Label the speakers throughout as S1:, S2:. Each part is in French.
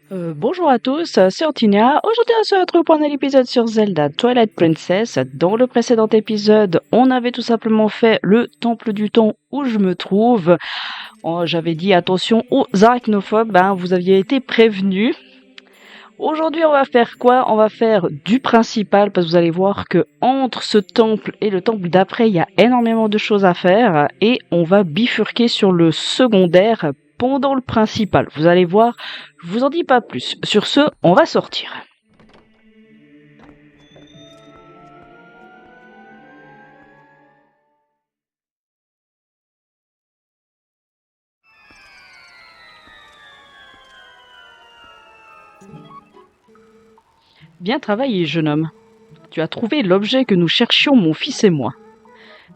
S1: Bonjour à tous, c'est Antinia. Aujourd'hui, on se retrouve pour un nouvel épisode sur Zelda Twilight Princess. Dans le précédent épisode, on avait tout simplement fait le temple du temps où je me trouve. J'avais dit attention aux arachnophobes, vous aviez été prévenus. Aujourd'hui, on va faire quoi? On va faire du principal parce que vous allez voir que entre ce temple et le temple d'après, il y a énormément de choses à faire et on va bifurquer sur le secondaire pendant le principal. Vous allez voir, je vous en dis pas plus. Sur ce, on va sortir. Bien travaillé, jeune homme. Tu as trouvé l'objet que nous cherchions, mon fils et moi.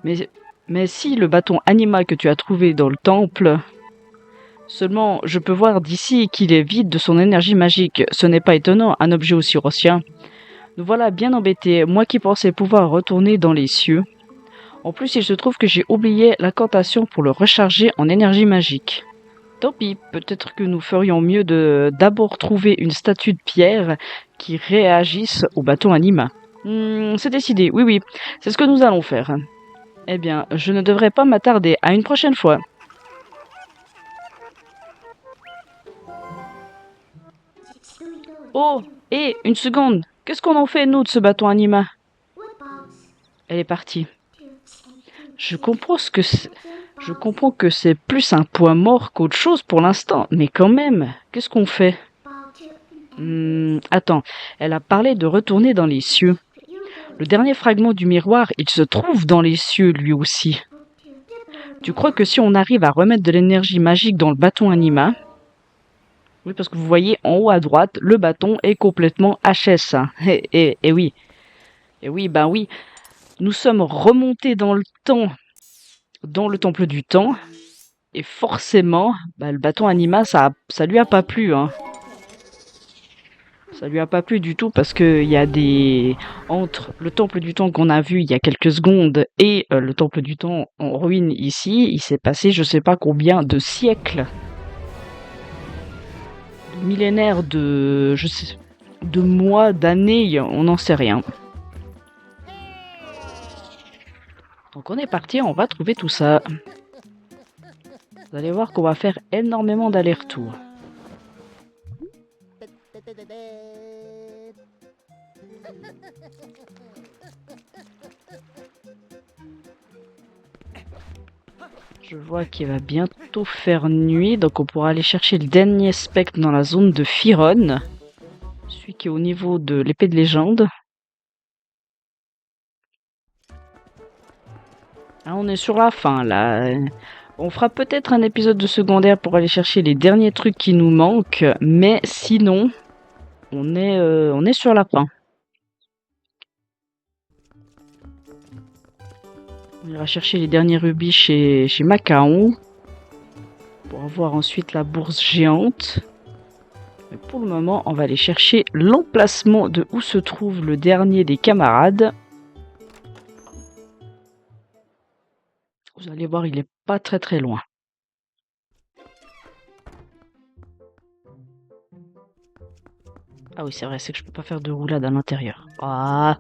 S1: Mais si le bâton animal que tu as trouvé dans le temple... Seulement, je peux voir d'ici qu'il est vide de son énergie magique. Ce n'est pas étonnant, un objet aussi ancien. Nous voilà bien embêtés, moi qui pensais pouvoir retourner dans les cieux. En plus, il se trouve que j'ai oublié l'incantation pour le recharger en énergie magique. Tant pis, peut-être que nous ferions mieux de d'abord trouver une statue de pierre qui réagisse au bâton anima. C'est décidé, oui, c'est ce que nous allons faire. Eh bien, je ne devrais pas m'attarder, à une prochaine fois. Oh, hé, une seconde. Qu'est-ce qu'on en fait, nous, de ce bâton anima? Elle est partie. Je comprends que c'est plus un point mort qu'autre chose pour l'instant, mais quand même, qu'est-ce qu'on fait? Attends, elle a parlé de retourner dans les cieux. Le dernier fragment du miroir, il se trouve dans les cieux, lui aussi. Tu crois que si on arrive à remettre de l'énergie magique dans le bâton anima... Oui, parce que vous voyez, en haut à droite, le bâton est complètement HS. Et oui. Et oui, oui. Nous sommes remontés dans le temps, dans le temple du temps, et forcément, le bâton anima, ça lui a pas plu, hein. Ça lui a pas plu du tout parce que il y a des... Entre le temple du temps qu'on a vu il y a quelques secondes et le temple du temps en ruine ici, il s'est passé je sais pas combien de siècles, de millénaires, de mois, d'années, on n'en sait rien. Donc on est parti, on va trouver tout ça. Vous allez voir qu'on va faire énormément d'allers-retours. Je vois qu'il va bientôt faire nuit, donc on pourra aller chercher le dernier spectre dans la zone de Firon. Celui qui est au niveau de l'épée de légende. Ah, on est sur la fin là. On fera peut-être un épisode de secondaire pour aller chercher les derniers trucs qui nous manquent, mais sinon, on est sur la fin. On ira chercher les derniers rubis chez Macaon pour avoir ensuite la bourse géante. Mais pour le moment, on va aller chercher l'emplacement de où se trouve le dernier des camarades. Vous allez voir, il est pas très loin. Ah oui, c'est vrai, c'est que je peux pas faire de roulade à l'intérieur. Ah.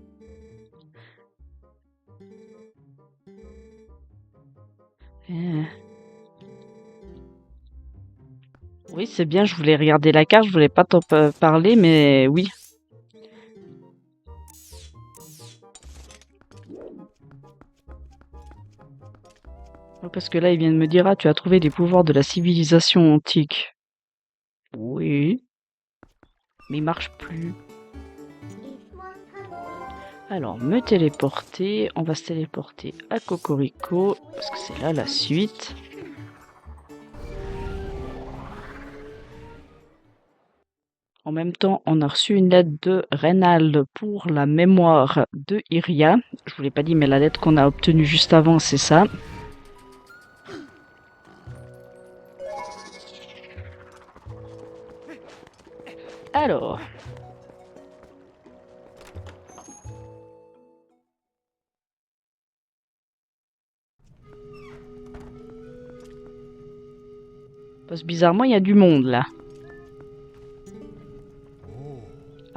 S1: Oui, c'est bien, je voulais regarder la carte, je voulais pas t'en parler, mais oui. Parce que là, il vient de me dire, ah, tu as trouvé des pouvoirs de la civilisation antique. Oui. Mais il marche plus. Alors, me téléporter. On va se téléporter à Cocorico, parce que c'est là la suite. En même temps, on a reçu une lettre de Reynald pour la mémoire de Iria. Je vous l'ai pas dit, mais la lettre qu'on a obtenue juste avant, c'est ça. Alors. Parce que bizarrement, il y a du monde là.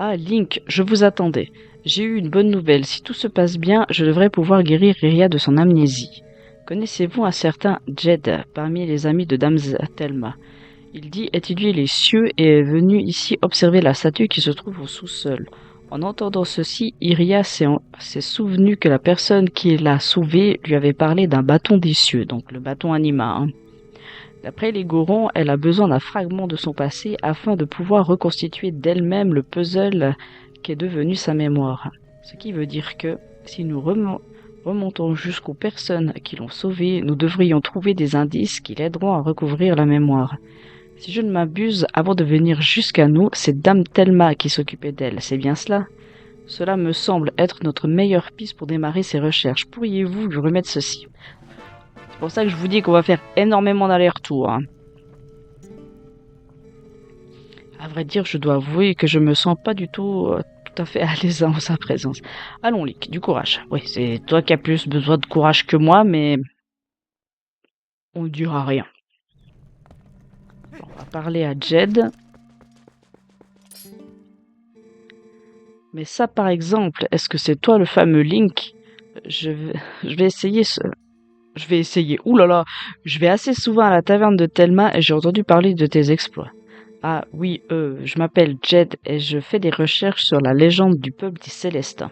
S1: Ah, Link, je vous attendais. J'ai eu une bonne nouvelle. Si tout se passe bien, je devrais pouvoir guérir Iria de son amnésie. Connaissez-vous un certain Jed, parmi les amis de Dame Thelma? Il dit étudier les cieux et est venu ici observer la statue qui se trouve au sous-sol. En entendant ceci, Iria s'est souvenu que la personne qui l'a sauvée lui avait parlé d'un bâton des cieux, donc le bâton Anima. D'après les Gorons, elle a besoin d'un fragment de son passé afin de pouvoir reconstituer d'elle-même le puzzle qui est devenu sa mémoire. Ce qui veut dire que, si nous remontons jusqu'aux personnes qui l'ont sauvée, nous devrions trouver des indices qui l'aideront à recouvrir la mémoire. Si je ne m'abuse, avant de venir jusqu'à nous, c'est Dame Thelma qui s'occupait d'elle, c'est bien cela? Cela me semble être notre meilleure piste pour démarrer ces recherches. Pourriez-vous lui remettre ceci? C'est pour ça que je vous dis qu'on va faire énormément d'allers-retours. À vrai dire, je dois avouer que je me sens pas du tout à fait à l'aise en sa présence. Allons, Lick, du courage. Oui, c'est toi qui as plus besoin de courage que moi, mais on ne dira rien. On va parler à Jed. Mais ça, par exemple, est-ce que c'est toi le fameux Link? Je vais essayer ce... Je vais essayer. Ouh là là, je vais assez souvent à la taverne de Thelma et j'ai entendu parler de tes exploits. Ah oui, je m'appelle Jed et je fais des recherches sur la légende du peuple des Célestins.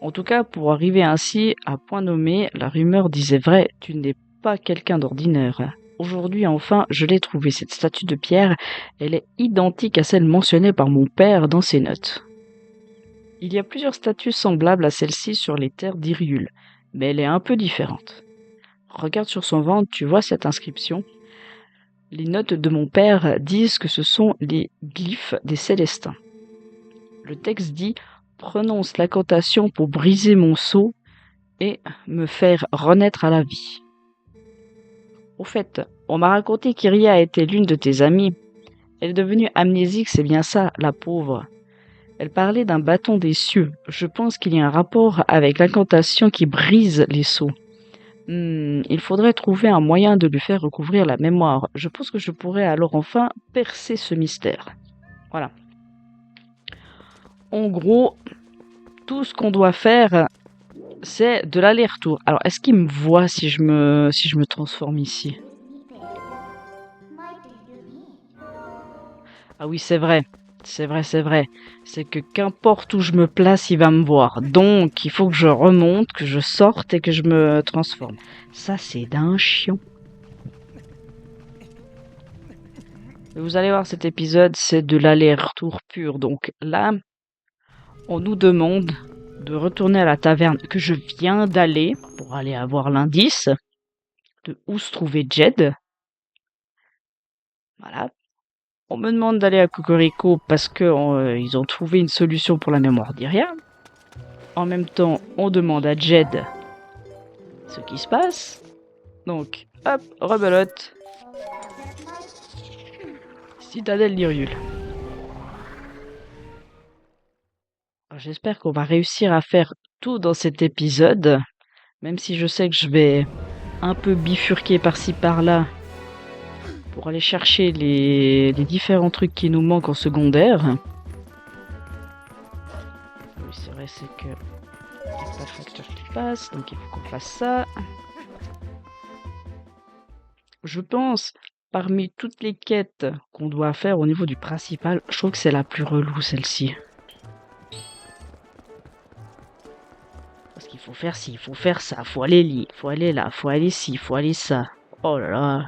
S1: En tout cas, pour arriver ainsi à point nommé, la rumeur disait vrai, tu n'es pas quelqu'un d'ordinaire. Aujourd'hui, enfin, je l'ai trouvée, cette statue de pierre. Elle est identique à celle mentionnée par mon père dans ses notes. Il y a plusieurs statues semblables à celle-ci sur les terres d'Iriul, mais elle est un peu différente. Regarde sur son ventre, tu vois cette inscription? Les notes de mon père disent que ce sont les glyphes des Célestins. Le texte dit « Prononce l'incantation pour briser mon sceau et me faire renaître à la vie. » Au fait, on m'a raconté qu'Iria était l'une de tes amies. Elle est devenue amnésique, c'est bien ça, la pauvre. Elle parlait d'un bâton des cieux. Je pense qu'il y a un rapport avec l'incantation qui brise les sceaux. Il faudrait trouver un moyen de lui faire recouvrir la mémoire. Je pense que je pourrais alors enfin percer ce mystère. Voilà. En gros, tout ce qu'on doit faire, c'est de l'aller-retour. Alors, est-ce qu'il me voit si je me transforme ici? Ah oui, c'est vrai. C'est vrai. C'est que qu'importe où je me place, il va me voir. Donc, il faut que je remonte, que je sorte et que je me transforme. Ça, c'est d'un chiant. Vous allez voir, cet épisode, c'est de l'aller-retour pur. Donc là, on nous demande de retourner à la taverne que je viens d'aller pour aller avoir l'indice de où se trouvait Jed. Voilà. On me demande d'aller à Cocorico parce que ils ont trouvé une solution pour la mémoire d'Iria. En même temps, on demande à Jed ce qui se passe. Donc, hop, rebelote. Citadelle d'Iriul. J'espère qu'on va réussir à faire tout dans cet épisode, même si je sais que je vais un peu bifurquer par-ci par-là pour aller chercher les différents trucs qui nous manquent en secondaire. Oui, c'est vrai, c'est que il n'y a pas de facteur qui passe, donc il faut qu'on fasse ça. Je pense, parmi toutes les quêtes qu'on doit faire au niveau du principal, je trouve que c'est la plus relou, celle-ci. Parce qu'il faut faire ci, il faut faire ça, faut aller là, faut aller là, faut aller ci, faut aller ça. Oh là là.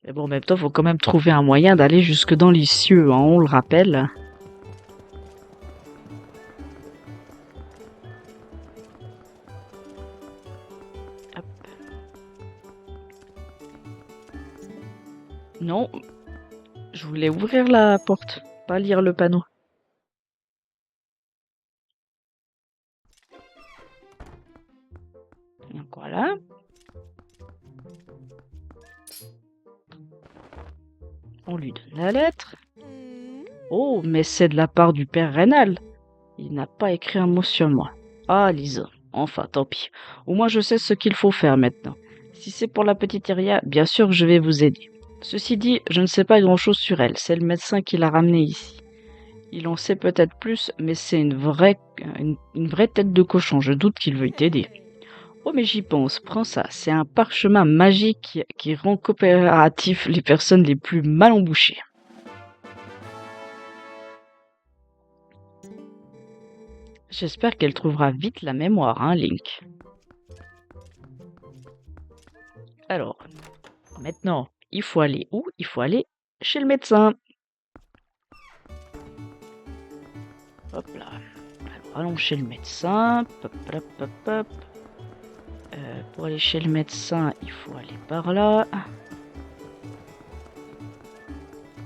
S1: Mais bon, en même temps, faut quand même trouver un moyen d'aller jusque dans les cieux, hein, on le rappelle. Hop. Non, je voulais ouvrir la porte, pas lire le panneau. Donc voilà. On lui donne la lettre. Oh, mais c'est de la part du père Rénal. Il n'a pas écrit un mot sur moi. Ah, Lisa. Enfin, tant pis. Au moins, je sais ce qu'il faut faire maintenant. Si c'est pour la petite Iria, bien sûr que je vais vous aider. Ceci dit, je ne sais pas grand-chose sur elle. C'est le médecin qui l'a ramenée ici. Il en sait peut-être plus, mais c'est une vraie tête de cochon. Je doute qu'il veuille t'aider. Oh, mais j'y pense. Prends ça. C'est un parchemin magique qui rend coopératif les personnes les plus mal embouchées. J'espère qu'elle trouvera vite la mémoire, hein, Link. Alors, maintenant, il faut aller où? Il faut aller chez le médecin. Hop là. Alors, allons chez le médecin. Hop, hop, hop, hop. Pour aller chez le médecin, il faut aller par là.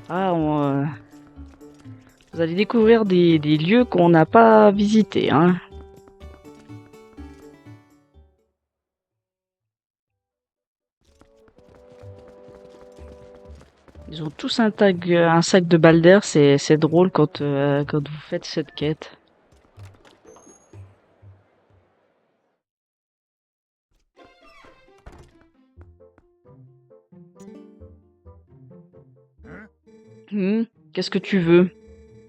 S1: Ah, vous allez découvrir des lieux qu'on n'a pas visités, hein. Ils ont tous un sac de Balder, c'est drôle quand vous faites cette quête. Qu'est-ce que tu veux?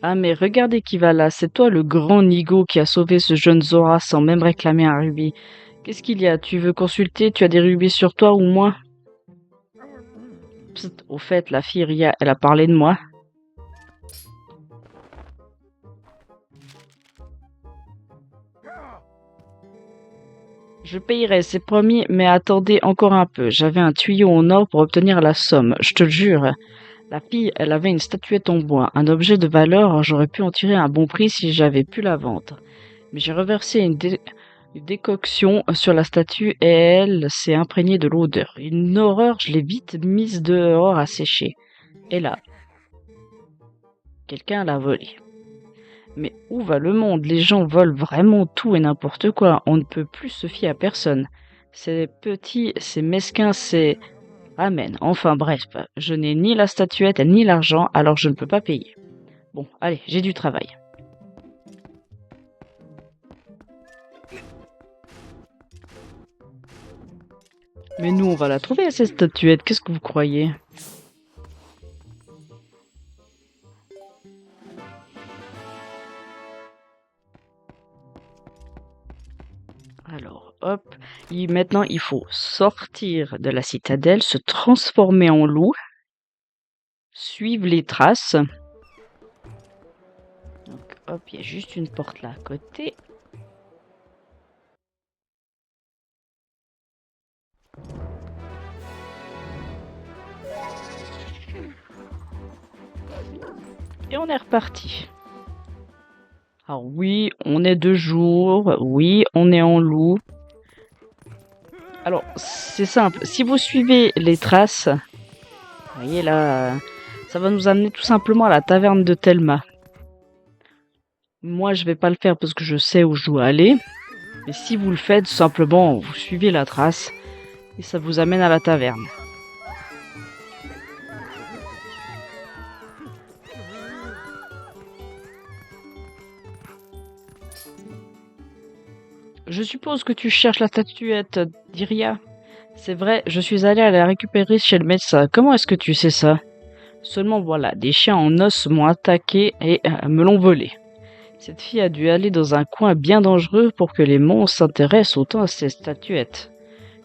S1: Ah, mais regardez qui va là, c'est toi le grand Nigo qui a sauvé ce jeune Zora sans même réclamer un rubis. Qu'est-ce qu'il y a? Tu veux consulter? Tu as des rubis sur toi ou moi? Psst, au fait, la fille Ria, elle a parlé de moi. Je payerai, c'est promis, mais attendez encore un peu. J'avais un tuyau en or pour obtenir la somme, je te le jure. La fille, elle avait une statuette en bois, un objet de valeur, j'aurais pu en tirer un bon prix si j'avais pu la vendre. Mais j'ai reversé une décoction sur la statue et elle s'est imprégnée de l'odeur. Une horreur, je l'ai vite mise dehors à sécher. Et là, quelqu'un l'a volée. Mais où va le monde? Les gens volent vraiment tout et n'importe quoi. On ne peut plus se fier à personne. C'est petit, c'est mesquin, c'est... Amen. Enfin bref, je n'ai ni la statuette ni l'argent, alors je ne peux pas payer. Bon, allez, j'ai du travail. Mais nous, on va la trouver, cette statuette. Qu'est-ce que vous croyez? Alors, hop. Maintenant, il faut sortir de la citadelle, se transformer en loup, suivre les traces. Donc, hop, il y a juste une porte là à côté. Et on est reparti. Alors oui, on est de jour, oui, on est en loup. Alors, c'est simple, si vous suivez les traces, vous voyez là, ça va nous amener tout simplement à la taverne de Thelma. Moi, je vais pas le faire parce que je sais où je dois aller. Mais si vous le faites, tout simplement, vous suivez la trace et ça vous amène à la taverne. Je suppose que tu cherches la statuette d'Iria. C'est vrai, je suis allée la récupérer chez le médecin. Comment est-ce que tu sais ça? Seulement voilà, des chiens en os m'ont attaqué et me l'ont volé. Cette fille a dû aller dans un coin bien dangereux pour que les monstres s'intéressent autant à ces statuettes.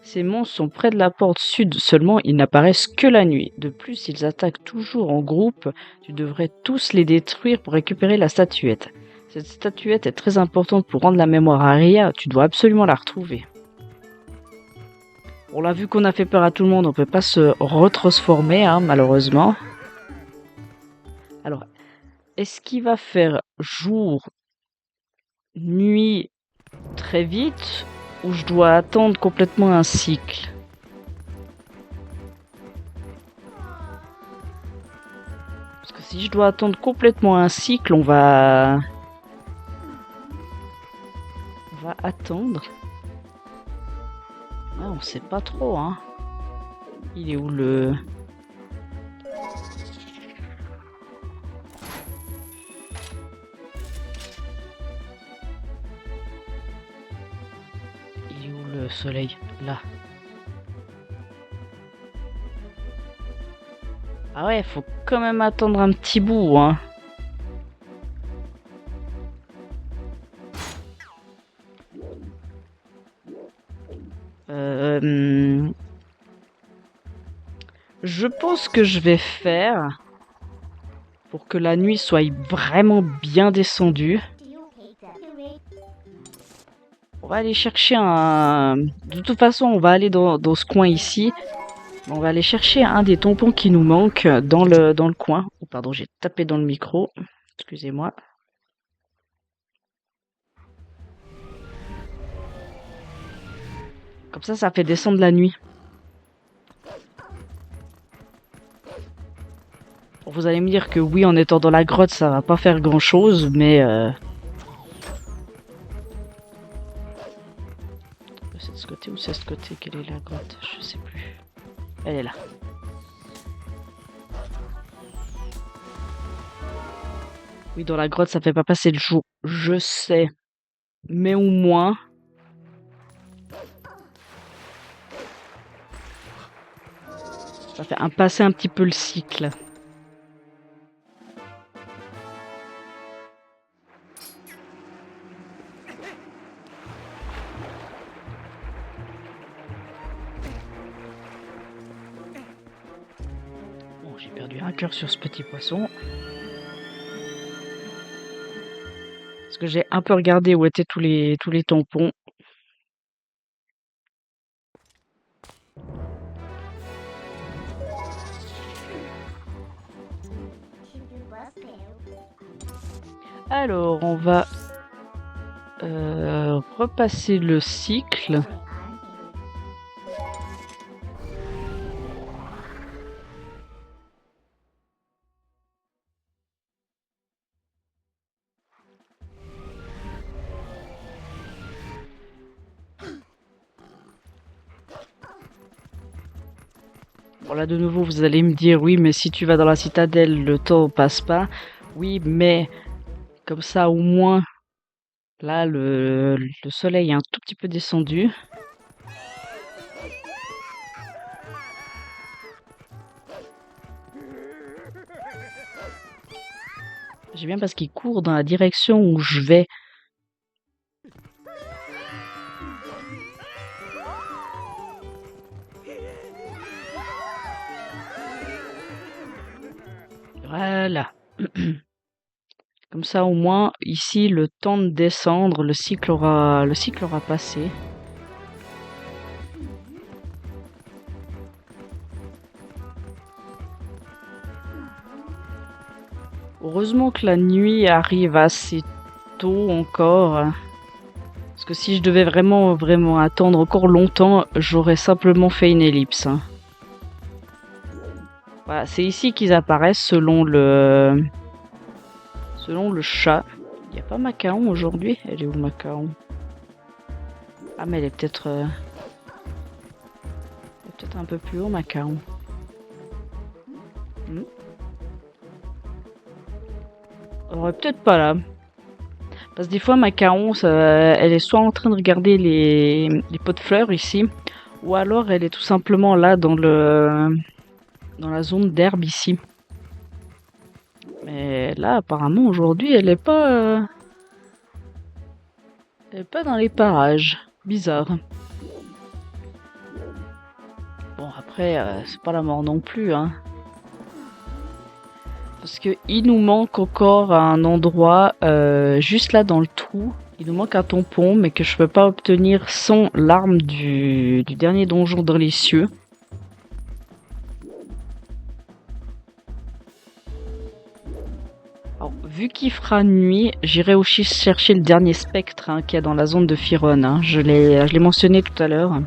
S1: Ces monstres sont près de la porte sud, seulement ils n'apparaissent que la nuit. De plus, ils attaquent toujours en groupe. Tu devrais tous les détruire pour récupérer la statuette. Cette statuette est très importante pour rendre la mémoire à Ria, tu dois absolument la retrouver. On l'a vu qu'on a fait peur à tout le monde, on peut pas se retransformer, hein, malheureusement. Alors, est-ce qu'il va faire jour, nuit très vite, ou je dois attendre complètement un cycle? Parce que si je dois attendre complètement un cycle, on va attendre. Ah, on sait pas trop, hein. Il est où le... Il est où le soleil? Là. Ah ouais, faut quand même attendre un petit bout, hein. Je pense que je vais faire, pour que la nuit soit vraiment bien descendue, on va aller chercher un... De toute façon, on va aller dans ce coin ici. On va aller chercher un des tampons qui nous manque dans le coin. Oh, pardon, j'ai tapé dans le micro. Excusez-moi. Comme ça fait descendre la nuit. Bon, vous allez me dire que oui, en étant dans la grotte, ça va pas faire grand-chose, mais... C'est de ce côté ou c'est de ce côté? Quelle est la grotte? Je sais plus. Elle est là. Oui, dans la grotte, ça fait pas passer le jour. Je sais. Mais au moins... ça fait passer un petit peu le cycle. Bon, j'ai perdu un cœur sur ce petit poisson. Parce que j'ai un peu regardé où étaient tous les tampons. Alors, on va repasser le cycle. Bon, là, de nouveau, vous allez me dire, oui, mais si tu vas dans la citadelle, le temps passe pas. Oui, mais comme ça, au moins, là, le soleil est un tout petit peu descendu. J'aime bien parce qu'il court dans la direction où je vais. Voilà. Comme ça, au moins, ici, le temps de descendre, le cycle aura passé. Heureusement que la nuit arrive assez tôt encore. Parce que si je devais vraiment attendre encore longtemps, j'aurais simplement fait une ellipse. Voilà, c'est ici qu'ils apparaissent selon le chat. Il n'y a pas Macaon aujourd'hui? Elle est où Macaon? Ah mais elle est peut-être un peu plus haut Macaon. Peut-être pas là. Parce que des fois Macaon, elle est soit en train de regarder les pots de fleurs ici, ou alors elle est tout simplement là dans la zone d'herbe ici. Mais là, apparemment, aujourd'hui, elle est pas dans les parages. Bizarre. Bon, après, c'est pas la mort non plus, hein. Parce que il nous manque encore un endroit, juste là dans le trou. Il nous manque un tampon, mais que je peux pas obtenir sans l'arme du dernier donjon dans les cieux. Alors, vu qu'il fera nuit, j'irai aussi chercher le dernier spectre qu'il y a dans la zone de Firon. Hein. Je l'ai mentionné tout à l'heure.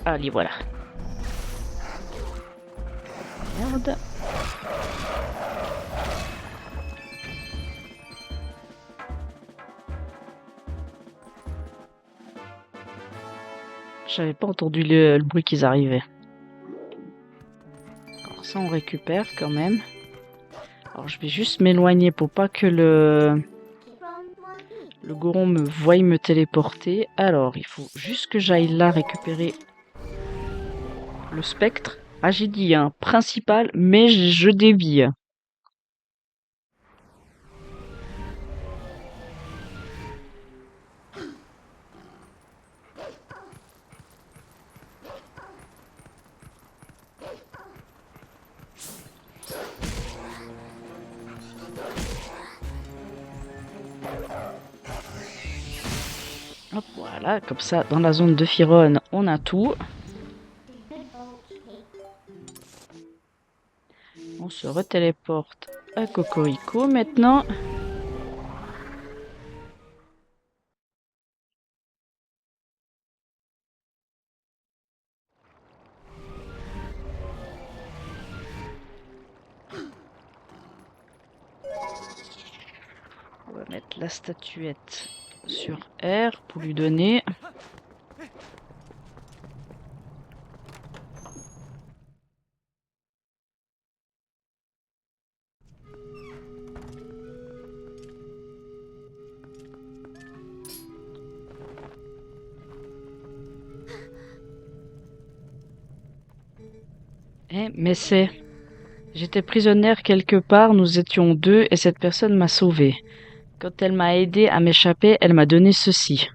S1: Allez, voilà. Merde. J'avais pas entendu le bruit qu'ils arrivaient. Alors ça, on récupère quand même. Alors je vais juste m'éloigner pour pas que le goron me voie me téléporter. Alors, il faut juste que j'aille là récupérer Le spectre? Ah, j'ai dit, hein, principal, mais je dévie. Hop, voilà, comme ça, dans la zone de Firon, on a tout. On se retéléporte à Cocorico maintenant. On va mettre la statuette sur R pour lui donner. Mais c'est... J'étais prisonnière quelque part, nous étions deux et cette personne m'a sauvée. Quand elle m'a aidé à m'échapper, elle m'a donné ceci.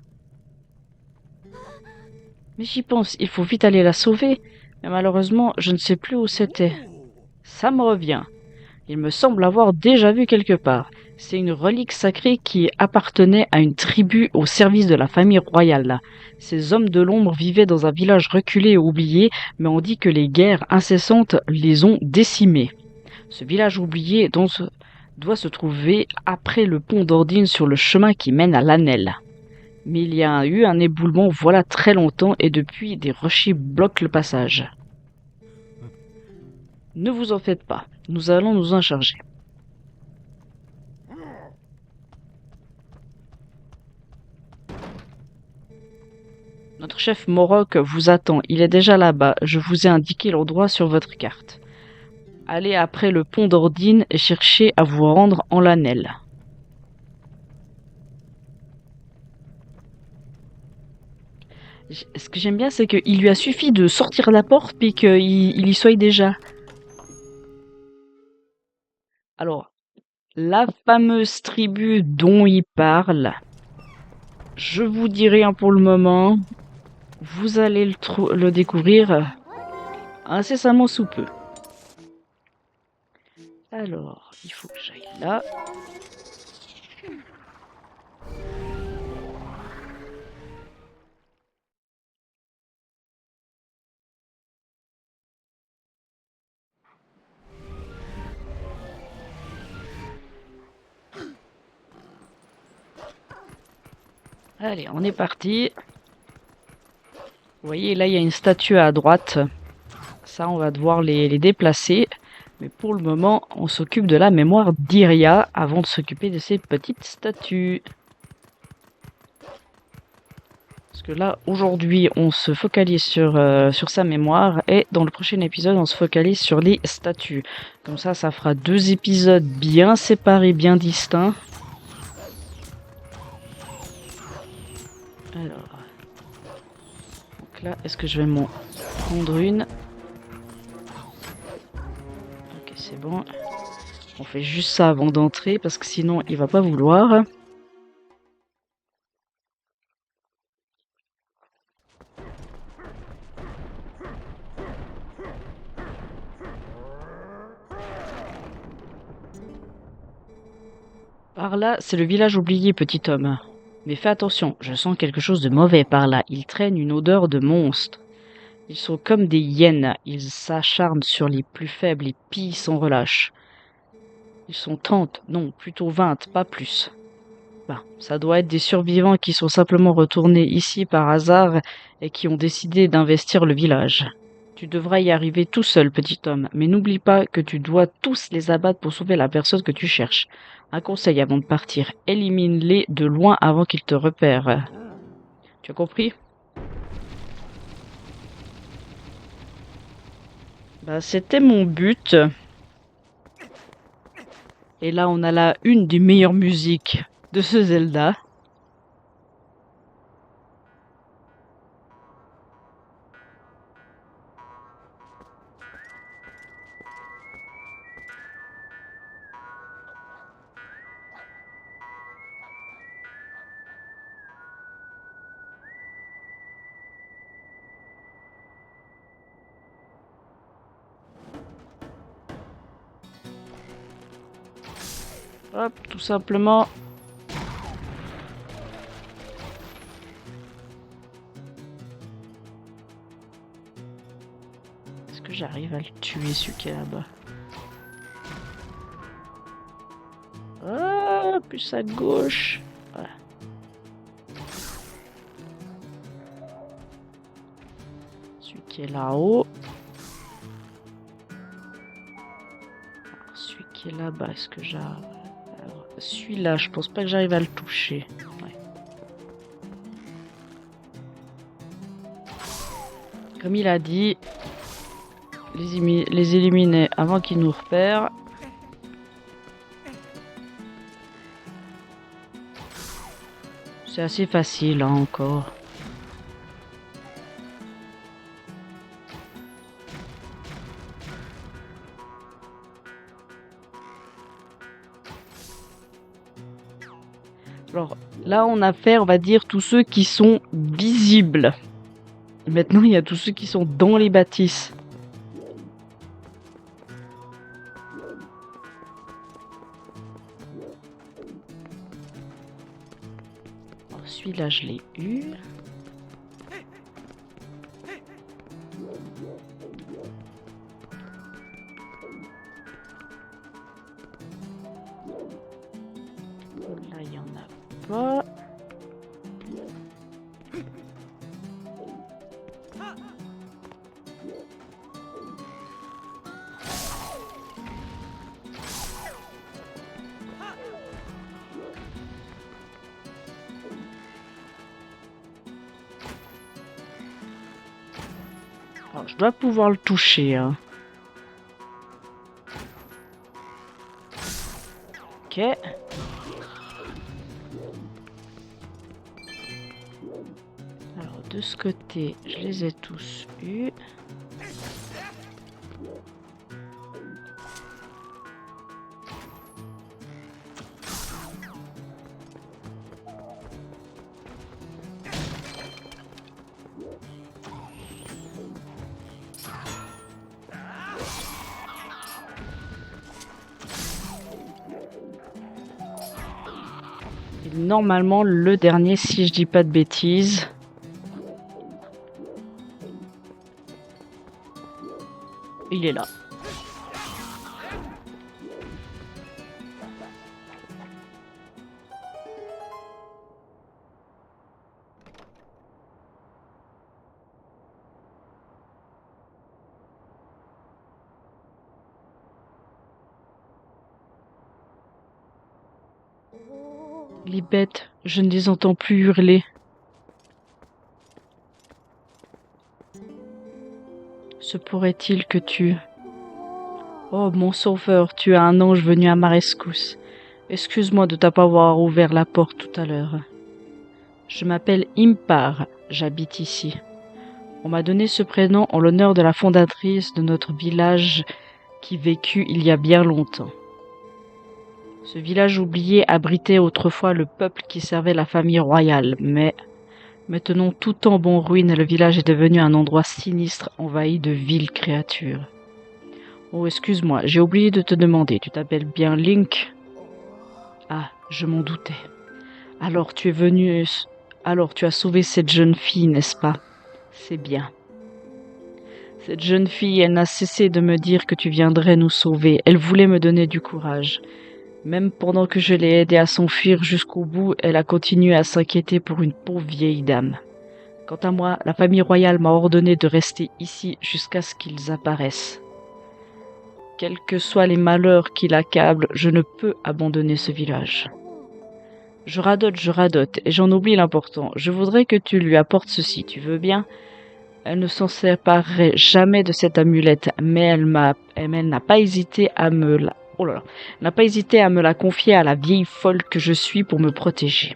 S1: Mais j'y pense, il faut vite aller la sauver. Mais malheureusement, je ne sais plus où c'était. Ça me revient. Il me semble l'avoir déjà vu quelque part. C'est une relique sacrée qui appartenait à une tribu au service de la famille royale. Ces hommes de l'ombre vivaient dans un village reculé et oublié, mais on dit que les guerres incessantes les ont décimés. Ce village oublié doit se trouver après le pont d'Ordine sur le chemin qui mène à l'Annel. Mais il y a eu un éboulement voilà très longtemps et depuis des rochers bloquent le passage. Ne vous en faites pas, nous allons nous en charger. Notre chef Morok vous attend, il est déjà là-bas, je vous ai indiqué l'endroit sur votre carte. Allez après le pont d'Ordine et cherchez à vous rendre en l'Annel. Ce que j'aime bien, c'est qu'il lui a suffi de sortir de la porte puis qu'il y soit déjà. Alors, la fameuse tribu dont il parle, je vous dis rien pour le moment. Vous allez le découvrir incessamment sous peu. Alors, il faut que j'aille là. Allez, on est parti. Vous voyez, là, il y a une statue à droite. Ça, on va devoir les déplacer. Mais pour le moment, on s'occupe de la mémoire d'Iria avant de s'occuper de ces petites statues. Parce que là, aujourd'hui, on se focalise sur sa mémoire et dans le prochain épisode, on se focalise sur les statues. Comme ça fera 2 épisodes bien séparés, bien distincts. Alors, donc là, est-ce que je vais m'en prendre une? Ok, c'est bon. On fait juste ça avant d'entrer parce que sinon, il va pas vouloir. Par là, c'est le village oublié, petit homme. Mais fais attention, je sens quelque chose de mauvais par là. Il traîne une odeur de monstre. Ils sont comme des hyènes. Ils s'acharnent sur les plus faibles et pillent sans relâche. Ils sont 30, non, plutôt 20, pas plus. Bah, ça doit être des survivants qui sont simplement retournés ici par hasard et qui ont décidé d'investir le village. Tu devras y arriver tout seul, petit homme, mais n'oublie pas que tu dois tous les abattre pour sauver la personne que tu cherches. Un conseil avant de partir, élimine-les de loin avant qu'ils te repèrent. Tu as compris? Bah, c'était mon but. Et là, on a là une des meilleures musiques de ce Zelda. Hop, tout simplement. Est-ce que j'arrive à le tuer, celui qui est là-bas? Ah, plus à gauche. Voilà. Celui qui est là-haut. Celui qui est là-bas, est-ce que j'arrive... Celui-là, je pense pas que j'arrive à le toucher. Ouais. Comme il a dit, les éliminer avant qu'ils nous repèrent. C'est assez facile, hein, encore. Alors, là, on a fait, on va dire, tous ceux qui sont visibles. Maintenant, il y a tous ceux qui sont dans les bâtisses. Celui-là, je l'ai eu. Là, il n'y en a pas. Alors, je dois pouvoir le toucher, hein. Ok. Alors, de ce côté, je les ai tous eus. Et normalement, le dernier, si je dis pas de bêtises. Il est là. Les bêtes, je ne les entends plus hurler. Se pourrait-il que tu... Oh, mon sauveur, tu es un ange venu à ma rescousse. Excuse-moi de t'avoir ouvert la porte tout à l'heure. Je m'appelle Impar, j'habite ici. On m'a donné ce prénom en l'honneur de la fondatrice de notre village qui vécut il y a bien longtemps. Ce village oublié abritait autrefois le peuple qui servait la famille royale, mais maintenant tout en bon ruine, le village est devenu un endroit sinistre envahi de viles créatures. Oh, excuse-moi, j'ai oublié de te demander, tu t'appelles bien Link? Ah, je m'en doutais. Alors tu es venu... Alors tu as sauvé cette jeune fille, n'est-ce pas? C'est bien. Cette jeune fille, elle n'a cessé de me dire que tu viendrais nous sauver. Elle voulait me donner du courage. Même pendant que je l'ai aidée à s'enfuir jusqu'au bout, elle a continué à s'inquiéter pour une pauvre vieille dame. Quant à moi, la famille royale m'a ordonné de rester ici jusqu'à ce qu'ils apparaissent. Quels que soient les malheurs qui l'accablent, je ne peux abandonner ce village. Je radote, et j'en oublie l'important. Je voudrais que tu lui apportes ceci, tu veux bien? Elle ne s'en séparerait jamais de cette amulette, mais elle n'a pas hésité à me la... Oh là là, n'a pas hésité à me la confier à la vieille folle que je suis pour me protéger.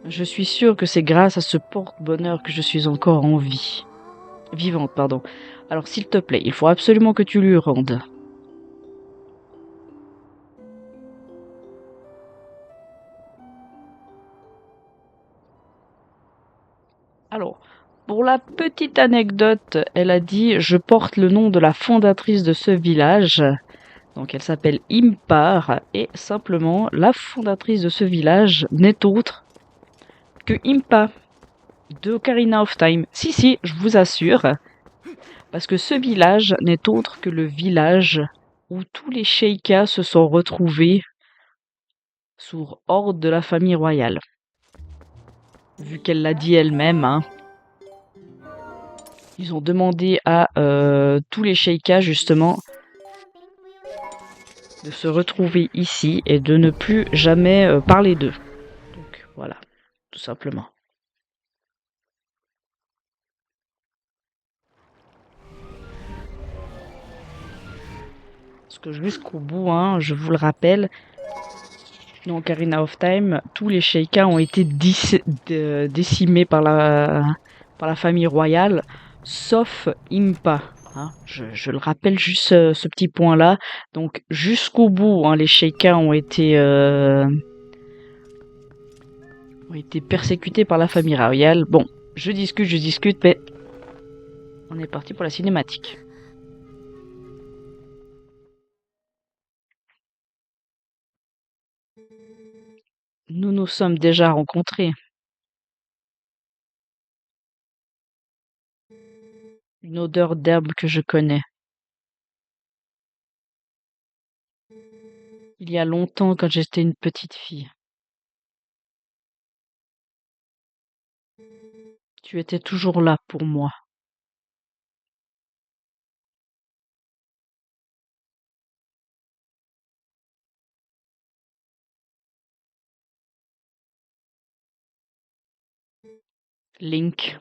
S1: Je suis sûre que c'est grâce à ce porte-bonheur que je suis encore en vie. Vivante, pardon. Alors s'il te plaît, il faut absolument que tu lui rendes. Alors, Pour la petite anecdote, elle a dit « Je porte le nom de la fondatrice de ce village ». Donc elle s'appelle Impar et simplement la fondatrice de ce village n'est autre que Impa de Ocarina of Time. Si, je vous assure, parce que ce village n'est autre que le village où tous les Sheikas se sont retrouvés sous ordre de la famille royale. Vu qu'elle l'a dit elle-même, hein. Ils ont demandé à tous les Sheikas justement de se retrouver ici et de ne plus jamais parler d'eux. Donc voilà, tout simplement. Parce que jusqu'au bout, hein, je vous le rappelle, dans Ocarina of Time, tous les Sheikas ont été décimés par la famille royale, sauf Impa. Hein. Je le rappelle juste ce petit point-là. Donc jusqu'au bout, hein, les Sheikas ont été persécutés par la famille royale. Bon, je discute, mais on est parti pour la cinématique. Nous nous sommes déjà rencontrés. Une odeur d'herbe que je connais. Il y a longtemps quand j'étais une petite fille. Tu étais toujours là pour moi. Link.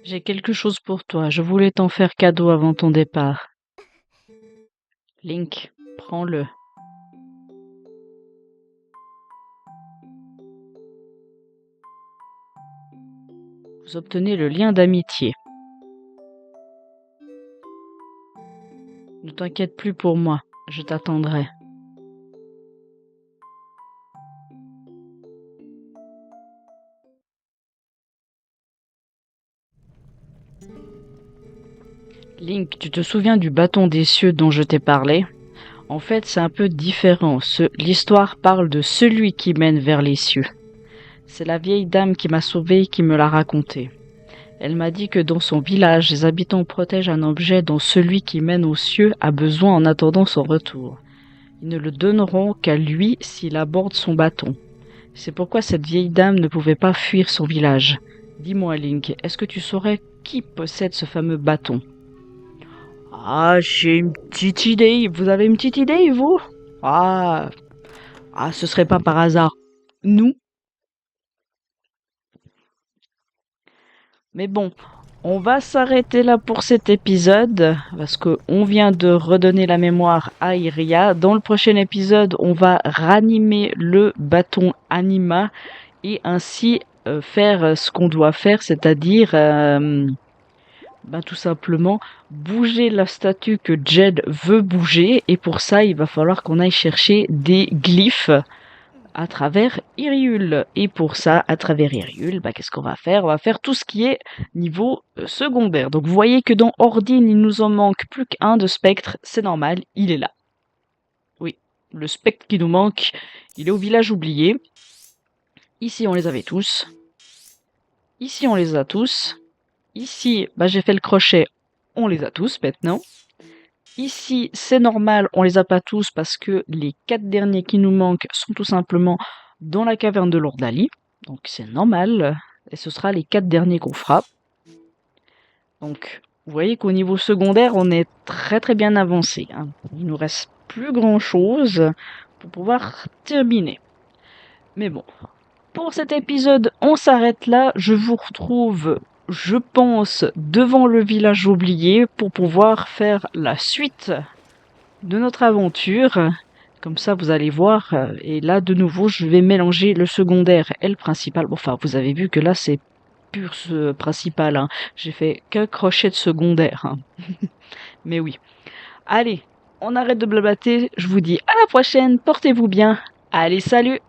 S1: J'ai quelque chose pour toi. Je voulais t'en faire cadeau avant ton départ. Link, prends-le. Vous obtenez le lien d'amitié. Ne t'inquiète plus pour moi. Je t'attendrai. Link, tu te souviens du bâton des cieux dont je t'ai parlé? En fait, c'est un peu différent. L'histoire parle de celui qui mène vers les cieux. C'est la vieille dame qui m'a sauvé qui me l'a raconté. Elle m'a dit que dans son village, les habitants protègent un objet dont celui qui mène aux cieux a besoin en attendant son retour. Ils ne le donneront qu'à lui s'il aborde son bâton. C'est pourquoi cette vieille dame ne pouvait pas fuir son village. Dis-moi, Link, est-ce que tu saurais qui possède ce fameux bâton? Ah, j'ai une petite idée. Vous avez une petite idée, vous? Ah, ce serait pas par hasard. Nous? Mais bon, on va s'arrêter là pour cet épisode parce que on vient de redonner la mémoire à Iria. Dans le prochain épisode, on va ranimer le bâton Anima et ainsi faire ce qu'on doit faire, c'est-à-dire tout simplement bouger la statue que Jed veut bouger, et pour ça il va falloir qu'on aille chercher des glyphes à travers Hyrule. Et pour ça, à travers Hyrule, qu'est-ce qu'on va faire? On va faire tout ce qui est niveau secondaire. Donc vous voyez que dans Ordine, il nous en manque plus qu'un de spectre, c'est normal, il est là. Oui, le spectre qui nous manque, il est au village oublié. Ici, on les avait tous. Ici, on les a tous. Ici, j'ai fait le crochet, on les a tous maintenant. Ici, c'est normal, on les a pas tous parce que les 4 derniers qui nous manquent sont tout simplement dans la caverne de Lordali. Donc c'est normal. Et ce sera les 4 derniers qu'on fera. Donc vous voyez qu'au niveau secondaire, on est très très bien avancé. Hein. Il nous reste plus grand chose pour pouvoir terminer. Mais bon, pour cet épisode, on s'arrête là. Je vous retrouve, je pense, devant le village oublié pour pouvoir faire la suite de notre aventure. Comme ça, vous allez voir. Et là, de nouveau, je vais mélanger le secondaire et le principal. Bon, enfin, vous avez vu que là, c'est pur ce principal. Hein. J'ai fait qu'un crochet de secondaire. Hein. Mais oui. Allez, on arrête de blablater. Je vous dis à la prochaine. Portez-vous bien. Allez, salut!